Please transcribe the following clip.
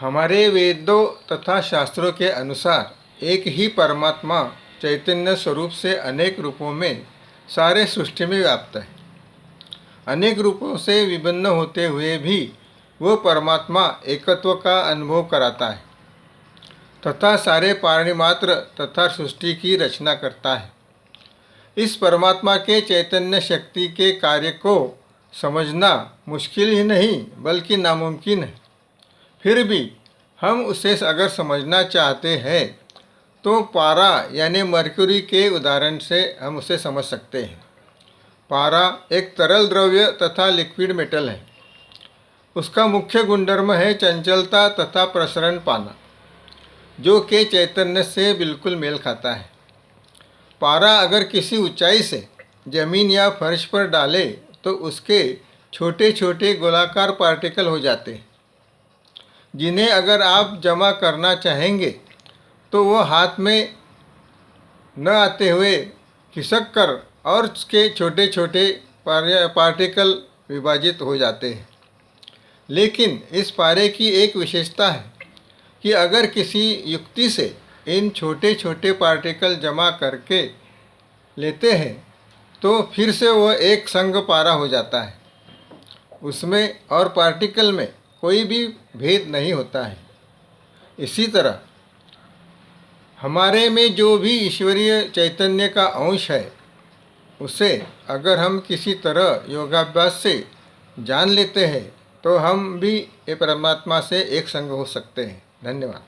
हमारे वेदों तथा शास्त्रों के अनुसार एक ही परमात्मा चैतन्य स्वरूप से अनेक रूपों में सारे सृष्टि में व्याप्त है। अनेक रूपों से विभिन्न होते हुए भी वो परमात्मा एकत्व का अनुभव कराता है तथा सारे प्राणी मात्र तथा सृष्टि की रचना करता है। इस परमात्मा के चैतन्य शक्ति के कार्य को समझना मुश्किल ही नहीं बल्कि नामुमकिन है। फिर भी हम उसे अगर समझना चाहते हैं तो पारा यानी मरक्यूरी के उदाहरण से हम उसे समझ सकते हैं। पारा एक तरल द्रव्य तथा लिक्विड मेटल है। उसका मुख्य गुणधर्म है चंचलता तथा प्रसरण पाना, जो कि चैतन्य से बिल्कुल मेल खाता है। पारा अगर किसी ऊंचाई से जमीन या फर्श पर डाले तो उसके छोटे छोटे गोलाकार पार्टिकल हो जाते हैं, जिन्हें अगर आप जमा करना चाहेंगे तो वो हाथ में न आते हुए खिसक कर और उसके छोटे छोटे पार्टिकल विभाजित हो जाते हैं। लेकिन इस पारे की एक विशेषता है कि अगर किसी युक्ति से इन छोटे छोटे पार्टिकल जमा करके लेते हैं तो फिर से वह एक संग पारा हो जाता है। उसमें और पार्टिकल में कोई भी भेद नहीं होता है। इसी तरह हमारे में जो भी ईश्वरीय चैतन्य का अंश है, उसे अगर हम किसी तरह योगाभ्यास से जान लेते हैं तो हम भी ये परमात्मा से एक संग हो सकते हैं। धन्यवाद।